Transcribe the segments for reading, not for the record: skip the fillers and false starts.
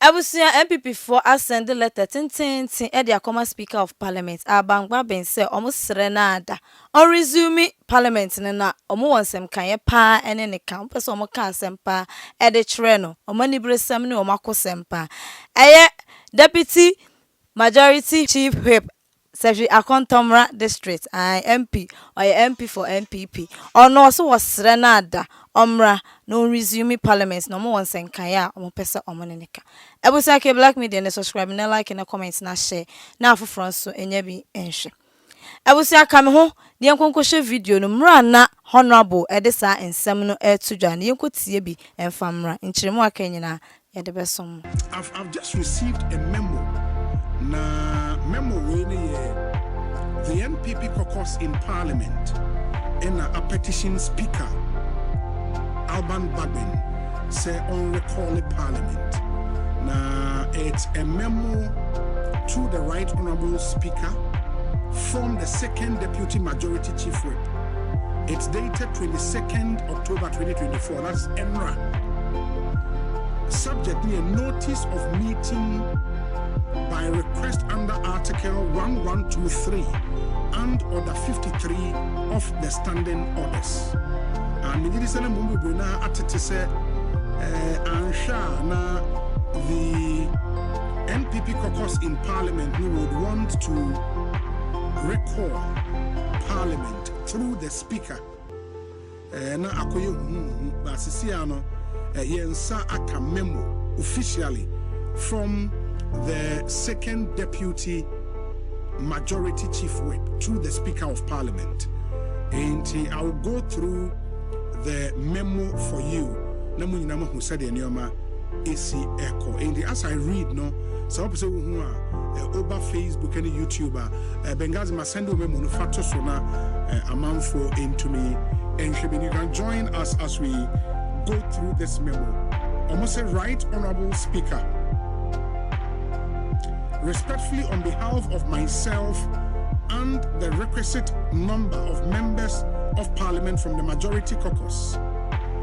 Ebusia MPP for send the letter tin Edia Comma Speaker of Parliament Alban Bagabin say almost serenada or resume Parliament na omo wansem kan ye pa ene ne kan pese omo kan sempa e de kire no omo ni bresam ne omo akosempa eye Deputy Majority Chief Whip Secretary Akontomra District MP or MP for MPP or no so was serenada omra no resume Parliament no mo wansem kan ya omo pese omo ne ka Ebusa ke Black Media ne subscribe na like na comment na share na afoforo so enya bi enhwe Ebusa ka me ho de enkonkoshe video no mra na honorable edisa ensem no etudwa ne enkotie bi enfamra nchiremu aka nyina ye de besom. I've just received a memo na memo we the NPP caucus in Parliament and a petition speaker Alban Bagabin say on recall the Parliament. Now it's a memo to the Right Honorable Speaker from the second Deputy Majority Chief Whip. It's dated 22nd October 2024. That's ENRA. Subject to a notice of meeting by request under Article 1123 and Order 53 of the Standing Orders. And the NPP caucus in Parliament who would want to recall Parliament through the Speaker. Na akoye basisiano yensa aka memo officially from the second Deputy Majority Chief Whip to the Speaker of Parliament. And I will go through the memo for you. Namu nyinama hu said enioma esi echo. And as I read no, some people who are over Facebook and YouTube, Bengazi masendo memo no fato sona amount for into me. And you can join us as we go through this memo. Almost a Right Honorable Speaker. Respectfully, on behalf of myself and the requisite number of members of Parliament from the Majority Caucus,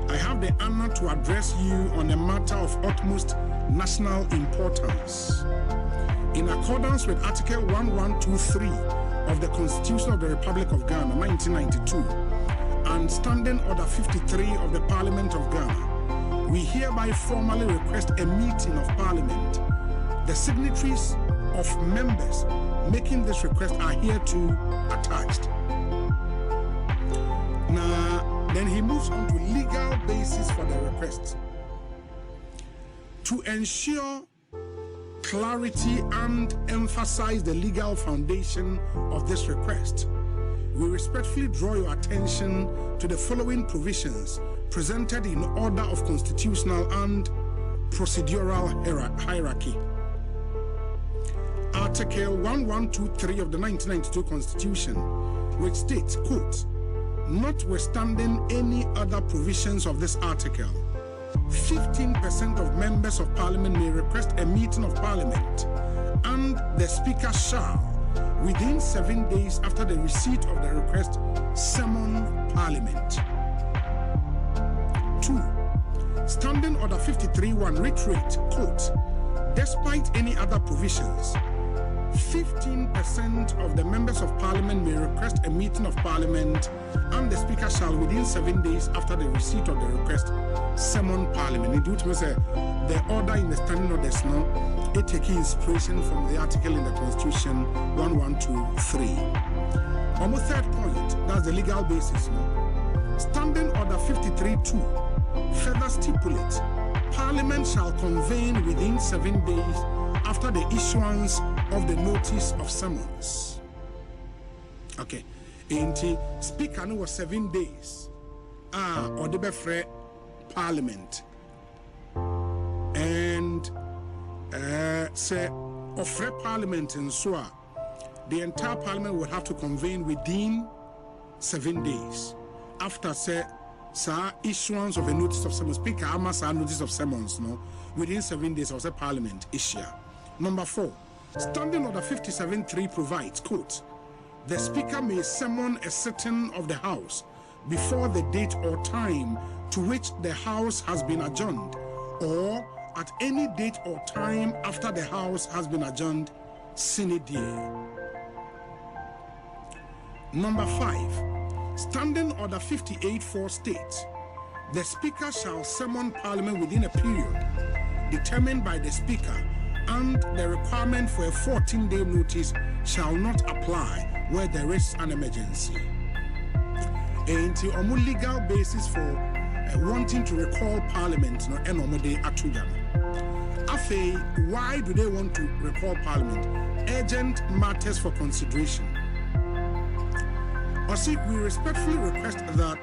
I have the honor to address you on a matter of utmost national importance. In accordance with Article 1123 of the Constitution of the Republic of Ghana, 1992, and Standing Order 53 of the Parliament of Ghana, we hereby formally request a meeting of Parliament. The signatories of members making this request are here to attached. Now, then he moves on to legal basis for the request. To ensure clarity and emphasize the legal foundation of this request, we respectfully draw your attention to the following provisions presented in order of constitutional and procedural hierarchy. Article 1123 of the 1992 Constitution, which states, quote, notwithstanding any other provisions of this article, 15% of members of Parliament may request a meeting of Parliament, and the Speaker shall, within 7 days after the receipt of the request, summon Parliament. 2. Standing Order 53.1 reiterate, quote, despite any other provisions, 15% of the members of Parliament may request a meeting of Parliament, and the Speaker shall, within 7 days after the receipt of the request, summon Parliament. It do say the order in the Standing Orders now, it takes inspiration from the article in the Constitution 1123. On the third point, that's the legal basis now. Standing Order 53.2 further stipulates Parliament shall convene within 7 days after the issuance of the notice of summons. Okay. And Speaker was 7 days. Or the befre Parliament. And say offer Parliament and so the entire Parliament will have to convene within 7 days after say issuance of a notice of summons. Speaker must have notice of summons no within 7 days of the Parliament issue. Number 4, Standing Order 57.3 provides, quote, the Speaker may summon a sitting of the House before the date or time to which the House has been adjourned, or at any date or time after the House has been adjourned sine die. Number 5, Standing Order 58.4 states, the Speaker shall summon Parliament within a period determined by the Speaker, and the requirement for a 14-day notice shall not apply where there is an emergency. And the legal basis for wanting to recall Parliament no enomode atuja. Afe, why do they want to recall Parliament? Urgent matters for consideration. We respectfully request that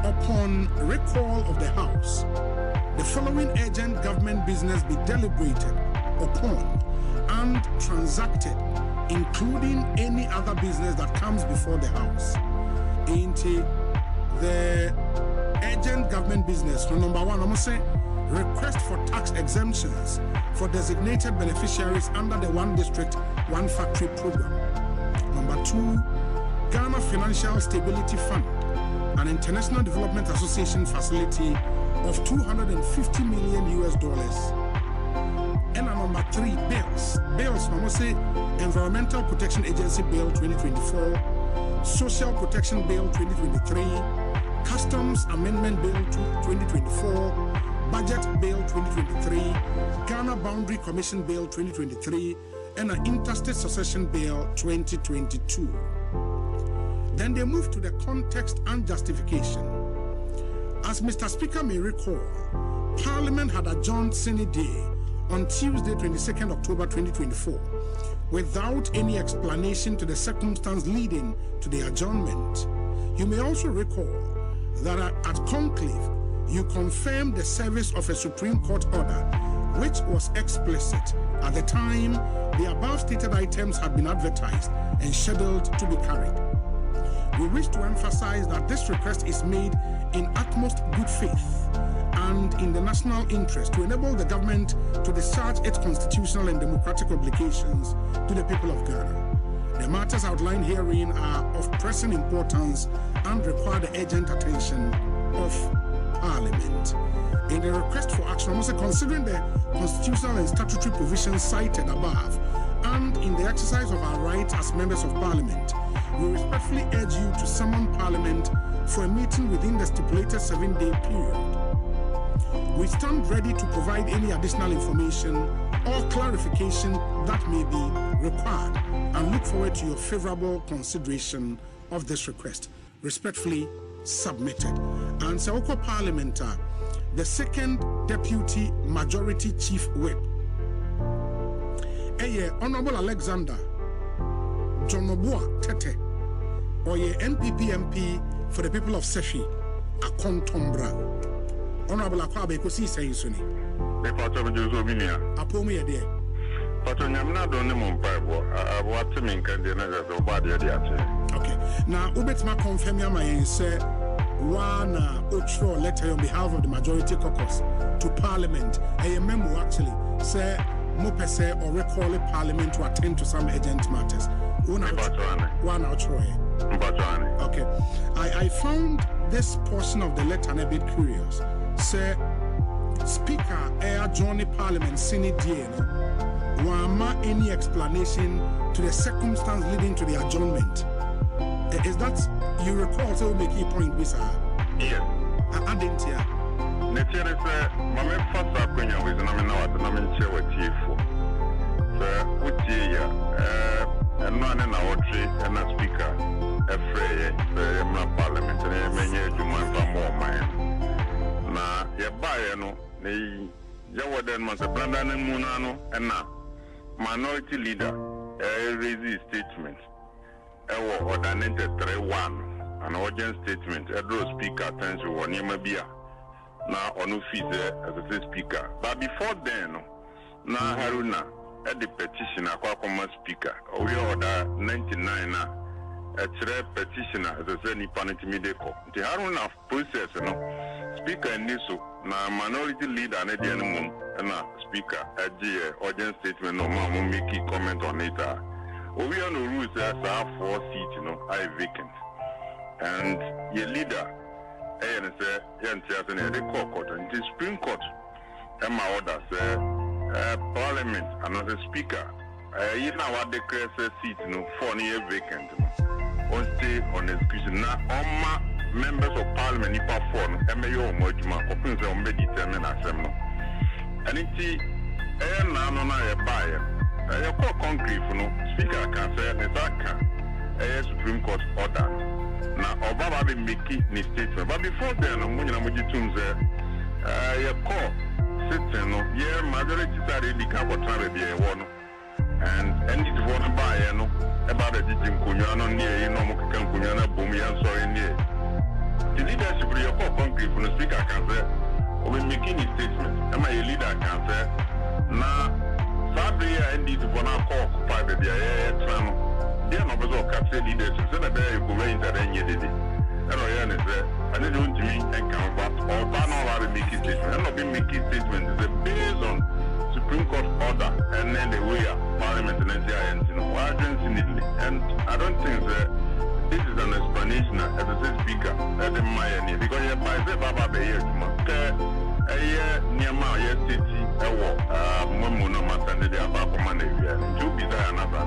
upon recall of the House, the following urgent government business be deliberated upon and transacted, including any other business that comes before the House. Into the urgent government business. So number 1, I'm going to say request for tax exemptions for designated beneficiaries under the One District, One Factory program. Number 2, Ghana Financial Stability Fund, an international development association facility of $250 million. And number 3, bills. Bills, I'm going to say Environmental Protection Agency Bill 2024, Social Protection Bill 2023, Customs Amendment Bill 2024, Budget Bill 2023, Ghana Boundary Commission Bill 2023, and an Interstate Succession Bill 2022. Then they move to the context and justification. As Mr. Speaker may recall, Parliament had adjourned sine die on Tuesday, 22nd October 2024, without any explanation to the circumstance leading to the adjournment. You may also recall that at conclave, you confirmed the service of a Supreme Court order, which was explicit at the time the above stated items had been advertised and scheduled to be carried. We wish to emphasize that this request is made in utmost good faith and in the national interest to enable the government to discharge its constitutional and democratic obligations to the people of Ghana. The matters outlined herein are of pressing importance and require the urgent attention of Parliament. In the request for action, I'm also considering the constitutional and statutory provisions cited above, and in the exercise of our rights as members of Parliament, we respectfully urge you to summon Parliament for a meeting within the stipulated 7-day period. We stand ready to provide any additional information or clarification that may be required and look forward to your favorable consideration of this request. Respectfully submitted. And Sewoko Parliamentar, the second Deputy Majority Chief Whip, Honorable Alexander Jonobua Tete, or NPP MP for the people of Sefi, Akontombra. Honorable Akwabe Kosi Sayisuni. The part of Josominia. Apomi Ade. Patonyamna don't know Bible. I want to make a dinner as a body. Okay. Now, Ubetima confirm your mind, say, one outro letter on behalf of the majority caucus to Parliament. A memo actually say, Mopese or recall a Parliament to attend to some urgent matters. One outro. Okay. I found this portion of the letter a bit curious. Say, Speaker Air Johnny Parliament sine die wama any explanation to the circumstance leading to the adjournment. Is that you recall so make a point, Mr. Yes. I didn't hear. Nature is my first opinion with an amount share with you for. So, with you, and man in our tree and a speaker, a free Parliament, and a many human for more mine. Now, your buyer, no, Yawaden was a Brandon and Munano, and now, minority leader, raise statement. Ordinated 3-1, an urgent statement, a draw speaker, attention, or Nimabia. Now, on office as a speaker. But before then, now Haruna, at the petitioner, Kwakoma speaker, we order 99, a petitioner as a Zeni Panitimideco. The Haruna process, speaker and Niso, now minority leader and Edianum, and speaker, a urgent statement, no more make comment on it. We are no rules as our 4 seats, are vacant. And your leader, and the Supreme Court, Emma order say Parliament another speaker. You know what declare seat no 4 year vacant. On stay on execution now. All members of Parliament nipa 4 no. Emeyo omojuma. Opin say ombe determine asem no. And it's na no na ye buy. You call concrete no. Speaker can say that Supreme Court order. Now Obama be making ni statement. But before then, no munyina mujitunze. You call sitting no. Yeah, majority side the cabo travel be a one. And it want to buy no about the teaching kunyano near you know mukan kunyana boom yan sorry near. The leadership of your concrete from the speaker can say we making a statement. Am I a leader can say now sadly I need to wanna call private the tram. They are not also capture leadership. So that they go away into the end of the day. And I understand. And they don't mean and count but or ban all our making statement. And not be making statement is based on Supreme Court order and then the way Parliament and NCINC, and I don't think that this is an explanation as a speaker at the Miami because you're by the Baba Bay, near city, Mono Matanda, the Ababa Manavia, to be there another.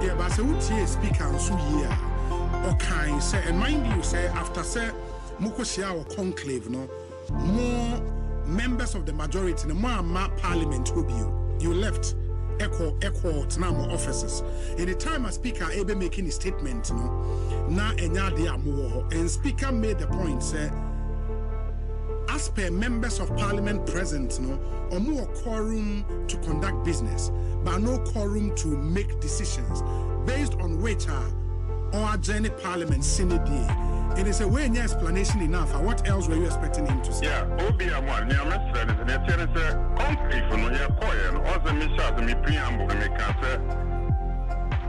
Yeah, but so what's here speaker and so here? Okay, say, and mind you, say, after say, Mukosia or conclave, no more members of the majority, no more parliament will be you left. Echo Tanamo officers. In the time a speaker able making a statement, no, na enya more, and speaker made the point, say, as per members of parliament present, no, or more quorum to conduct business, but no quorum to make decisions, based on which our journey parliament Senate day. It is a way in explanation enough. What else were you expecting him to say? Yeah, Obiaman, near Mr. and there is a country from your coin, or the Misha, the preamble, and can say,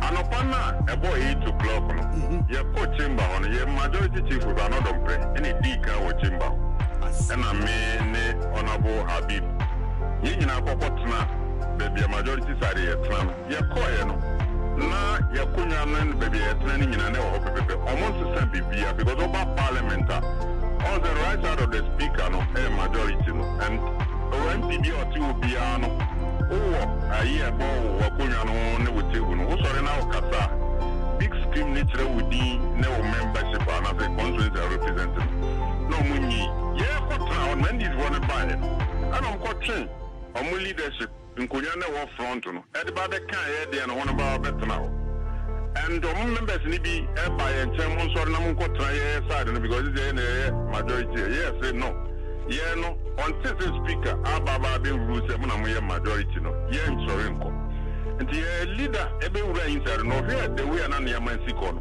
Anopana, a boy 8 o'clock, your coach chamber on your majority chief with another play, any deacon or chamber. And I mean, Honorable Habib. You know, Popotna, baby, a majority side of your clan, your coin. Na ya kunya nan baby training in an hour almost the same bibia because over parliament on the right side of the speaker no a majority no and when PB or two biano oh a year bo wakunya no ne wotebu no sorry now kasa big screen nature wudi no membership and as a constituency representative no munyi yeah kotra on when this one buy it and on coaching on leadership Nkunya na wo front no everybody can hear there no one about better now and the members ni bi e buy and tell mon sorry na mon ko try side no because they majority yes say no yeah no on this speaker ababa be rule say na mo majority no yeah sorry nko and the leader e be wura inside no here the way na na man siko no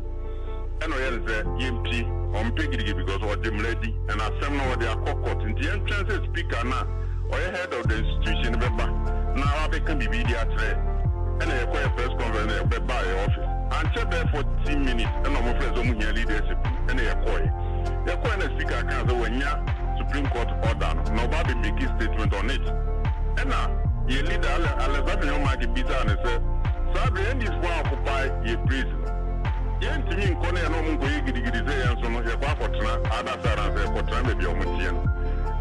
and no here say MP on pegidi because what them ready and asem no they are court and the entrance speaker na or head of the institution be back. Now I can be video today, and I acquire press conference by office. And check there for 10 minutes, and I'm afraid of leadership, and they acquire. The acquire speaker can when you Supreme Court order, nobody make a statement on it. And now, your leader, Alexander, might be bizarre and say, Sabri, and this one occupy your prison. Yen to me, Kone, and I'm going to get and so on your quarter, other side, and say, for trying to be on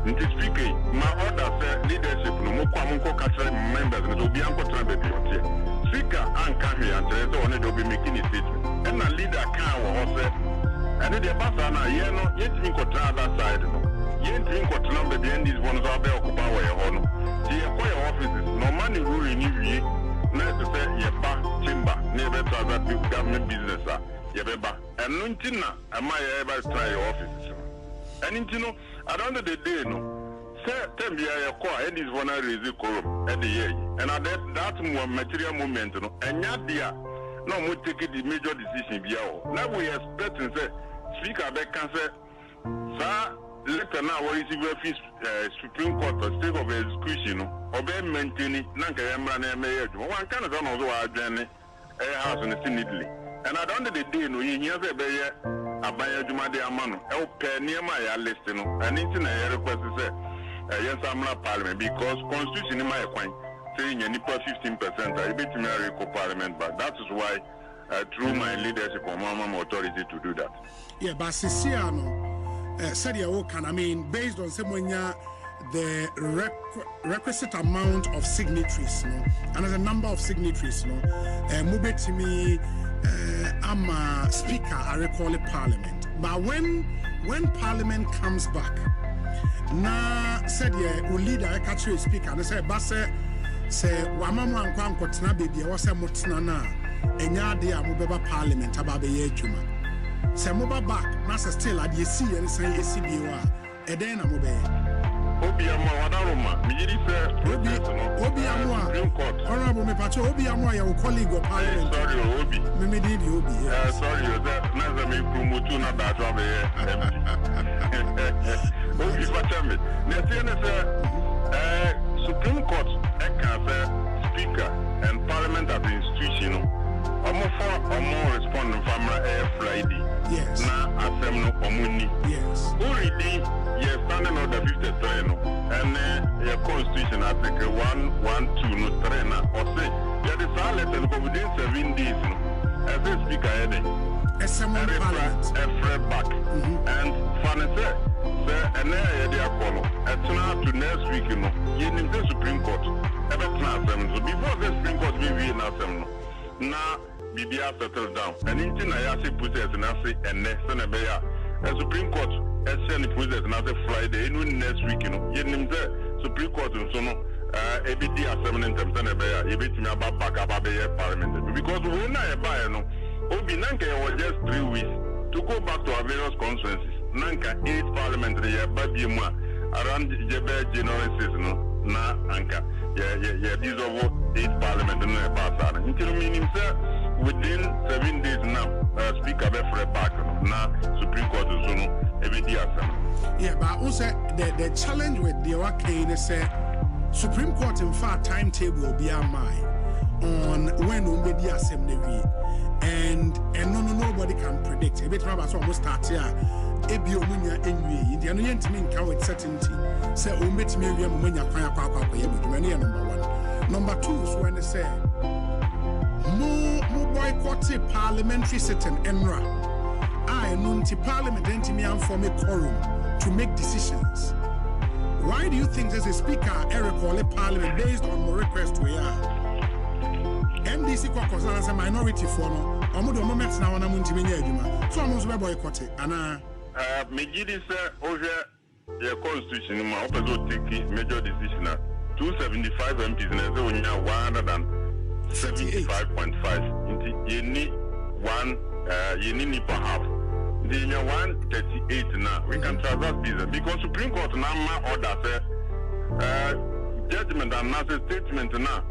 speaking, my order said leadership no more catch members and to be uncle trying to be speaker and come here and say so to be making a statement. And a leader can also and the ambassador yeah no yet me control that side no yet me control the end is one of our occupy where you see acquire offices no money rule in you na to say your back chamber never transact with government business your back and nuntina am I ever try your offices and you know at the end of the day, no. Say, tell me, I acquire and is one I raise quorum at the year. And at that more material moment, no. And yet, dear, no more taking the major decision. Now we expect and say, speaker, they can say, sir, later now, what is the Supreme Court or state of execution, or be maintaining Nanka Emran Mayor. One kind of also our journey, a house in the Senate. And at the end of the day, no, you hear the Abaya Jumade Amano, El near my listing, and it's in a request to say, yes, I'm not parliament because constitution in my point saying you need 15%. I bet me a parliament, but that is why through my leadership on my authority to do that. Yeah, but Siciano said you can, I mean, based on someone the requisite amount of signatories, no, and there's a number of signatories, no, Mubetimi, I'm a speaker, I recall it parliament. But when parliament comes back, na said yeah, we leader I catch you speaker, and I said, but say wamamu ankwa tena baby, I was a mutna na, enya de amubeba parliament ababe ye juma. Say muba back, na still at the see and say ACBwa, eden amube. Obiamwa wadaroma mijiri se Obiamwa Supreme Court honorable me pacho Obiamwa ya colleague of parliament sorry Obi me did Obi sorry that naza me promote na da job Obi pacho me na say Supreme Court e can say speaker and parliament as institution omo respond famra Friday yes na asem no omuni yes already yes standing order 53 no and your constitution article 112 no 3 na or say there is a letter within 7 days no as a speaker heading a summon parliament every back and funny say and there they are call to next week no you need the Supreme Court ever transfer so before the Supreme Court be in asem no na Bibia settle down and anything I say process and I say and next and a Supreme Court send the process and I say Friday and next week you know you name the Supreme Court and so no ABD assembly in terms and a bit me about back up parliament because when I buy no Obi Nanka was just 3 weeks to go back to our various constituencies Nanka 8 parliamentary baby around Jebe General no na anka these are 8 parliament in the past until meaning sir within 7 days now speaker be for back na Supreme Court so no every yeah but also the challenge with the okay is Supreme Court in fact timetable will be on when we be assembly and nobody can predict a bit about almost start here ebi omunya enwie ndi ano yentimi nka with certainty say o metimi ewia munya kwan akwa ye beduma ne number 1 number 2 so when say mo boycott parliamentary sitting enra no nti parliament entimi am form a quorum to make decisions. Why do you think there's a speaker recall a parliament based on my request we are MDC caucus as a minority for no omodo moment na wana muntimi nya adwuma so omo so be boycott ana Megidi say over your constitution ma opezo take major decision 275 MPs na say onya 175.5 into you need one you need per half the 138 now we can transact business because Supreme Court now order say judgment and not a statement now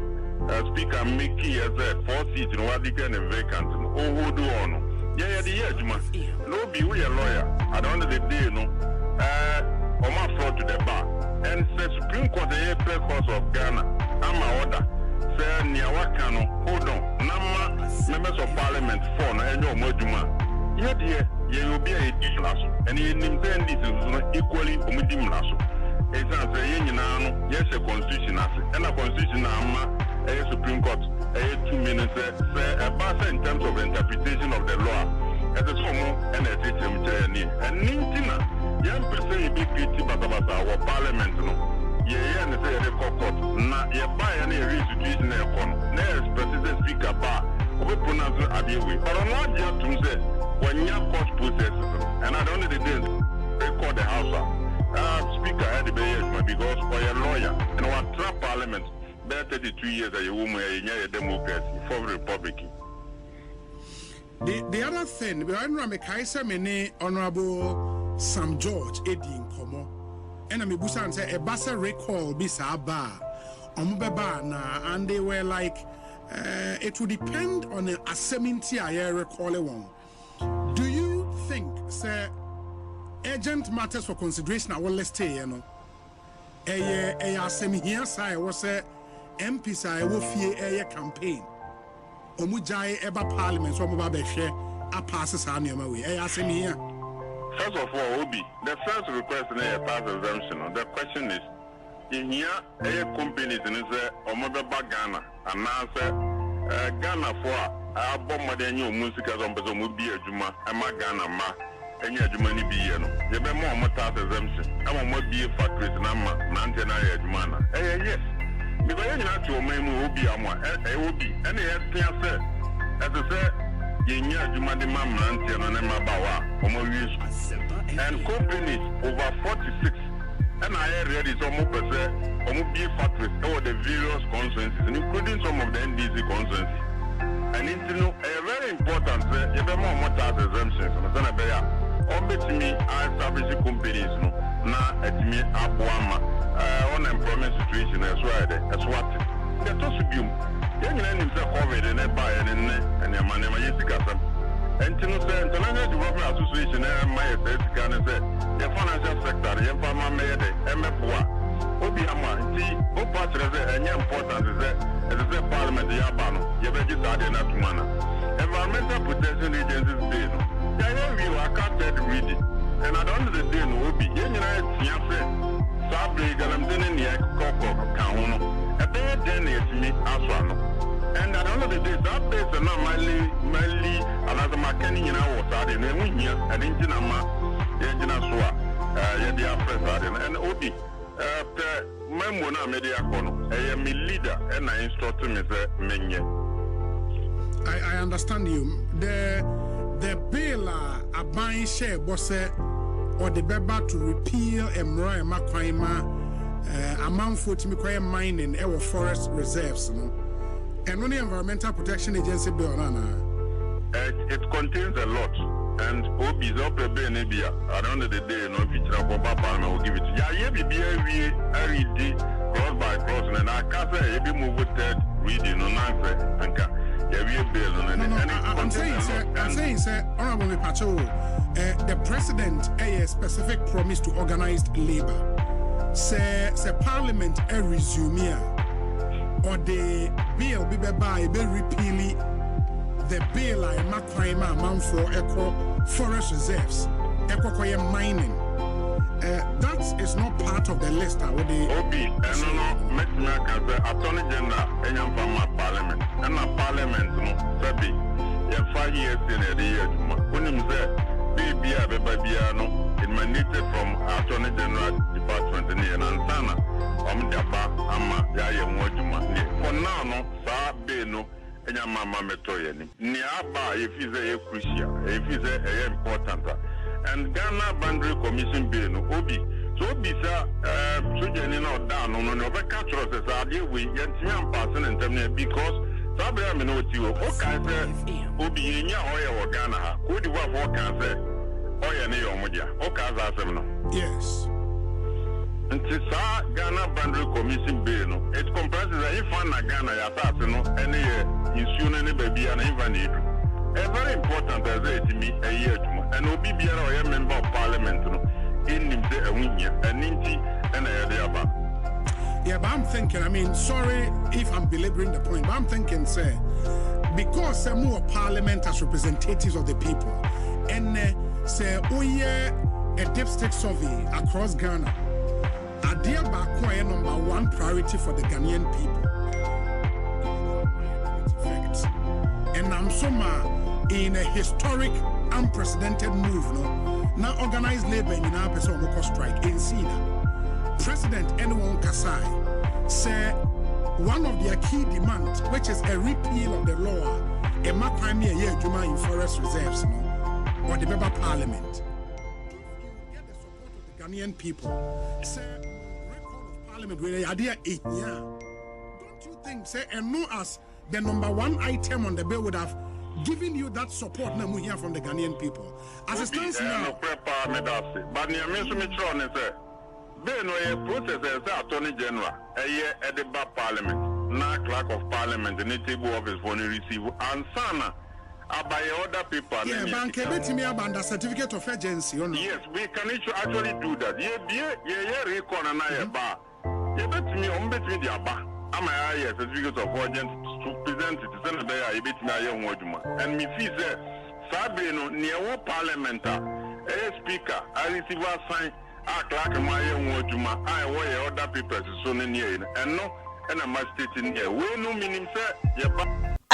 speaker make as a 4 seats in what they can vacant who do on yeah the edge man no be we a lawyer at the end of the day no my fraud to the bar and say Supreme Court the press course of Ghana I'm a order say Niawakano hold on nama members of parliament for na enyo moduma yeah you will be a difference and in this is equally omudim lasso it's not say yes a constitution and a constitution a Supreme Court 2 minutes say a pass in terms of interpretation of the law as a sumo and a teacher and nintina young person be pretty bata our parliament no yeah and say the court na yeah buy any restitution next president speaker bar we pronounce Abiwe or not just to say when you court process and I don't know the days record the house speaker had the because for a lawyer and one trap parliament better 32 years that you woman in a democracy for republic. The other thing, we are not many honorable Sam George Eddie Nkomo, and I'm a say a bassa recall bisa bar and they were like it would depend on the assembly I recall one. Do you think say urgent matters for consideration I will stay you know assembly here say was say MP say will fear a campaign omujai eba parliament so mo ba be hwe a passes our name away assembly here. First of all, Obi, the first request in a pass exemption. The question is, in here, a companies in the Omobaba Ghana, and now say Ghana for a bomb of the new music as on Bezomubi Juma, and my Ghana ma, any Jumani be, you be more tax exemption. I want more be factories number, Mountain area Jumana. Yes. Because you know, to me, will be a more, will be any answer. As I said, you know, Jumadi Mountain and Mabawa, and companies over 46. And I read it almost be factories over the various constituencies, including some of the NDC constituencies. And it's very important that you have more tax exemptions. Obviously, I establish companies now at me Abuama unemployment situation as well. As what the Tosubium, young men himself COVID and a buy and a man, and to say, International Development Association, my can say, the financial sector, the farmer made MFWA, Obiama, Opatra, and important is that, as I said, Parliament, the Alban, you have decided not to manner. Environmental Protection Agencies, they are casted reading, and at the end of the day, no, will be United Fiancé, Sabri, Galamdini, Coco, Kauno, a bad day to me as well. And at the end of the day, that place is not mainly another mechanic in our side, and we here, and in Jinama, Yajinasua, Yadia and Odi, Memona Media Kono, I am a leader, and I instruct him as a Menye. I understand you. The bill a buying share was or the beba to repeal Emra and Makwaima amount for to require mining our forest reserves. And only Environmental Protection Agency bill, it contains a lot, and Obi is up a benebia. At the end of the day, no feature of Parliament will give it. Yeah, I read cross by cross, and I can't say every move with that reading on answer. And yeah, bill I'm saying, sir, Honorable Pacho, the president a specific promise to organized labor. Say Parliament a resume. Or the bill be by repealing the bill I Makwaima amount for eco forest reserves, eco mining. That is not part of the list. Obi, and no, make me Attorney General, and I'm from my Parliament, and my Parliament, no, Sabi, yeah, 5 years in a year. When him say, baby, no, it mandated from Attorney General Department and Ansana. For now, no, Sabino, and your mamma metoyeni. Niaba, if he's a crucial, if he's a important. And Ghana Boundary Commission bill, Obi. So, Bisa, Sujanino down on the catcher as I deal with Yantian person and Tamina because Sabia Minoti, okay, Obi in your oil or Ghana, who do what for cancer? Oya Neomodia, Okaza. Yes. And Ghana Boundary Commission bill, it comprises a infant Ghana Yatasino, any insurance baby and even a very important as it to me a year and Obi be a member of Parliament in the Winya and Ninti and a yeah, but I'm thinking, sorry if I'm belaboring the point, but I'm thinking, sir, because some more Parliament as representatives of the people, and say, a dipstick survey across Ghana. Adia Bakwa number one priority for the Ghanaian people. And I'm in a historic, unprecedented move, now organized labor in our person who strike in Sina. President N1 Kasai said one of their key demands, which is a repeal of the law, a Makwami year Juma in forest reserves, or the Beba Parliament. If you get the support of the Ghanaian people, say record of Parliament where they are there 8 years. Don't you think, say, and no as the number one item on the bill would have given you that support now we hear from the Ghanaian people. As it stands now. But near me, Beno a process as Attorney General, a year at the Parliament, now clerk of Parliament, and the table office for receive and sana by other people. Yeah, bank a certificate of agency. Yes, we can actually do that. Yeah, recon and I bar. You bet me on between the bar. Am I a certificate of urgent to present it to send a bit my young worduma. And me fee Sabino near Parliament, a speaker, I receive a sign. Clerk my own word to my eye, where other people so near and no, and I must state in here. We no meaning, sir.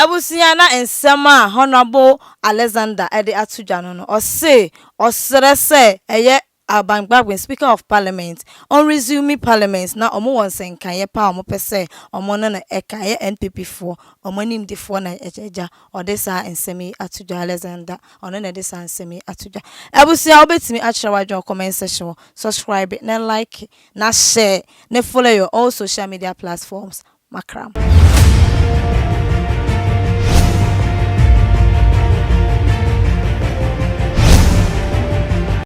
ebusia na ensema honorable Alexander ede atudwa no o say osere se eye Alban Bagabin Speaker of Parliament on resume Parliament na omo won senkan pa omo pese omo no na ekaye NPP fo omo nim de fo na ejeja odesa ensemi atudwa Alexander ono na desa ensemi atudwa ebusia obetimi achira wadwo comment section subscribe na like na share na follow your all social media platforms makram.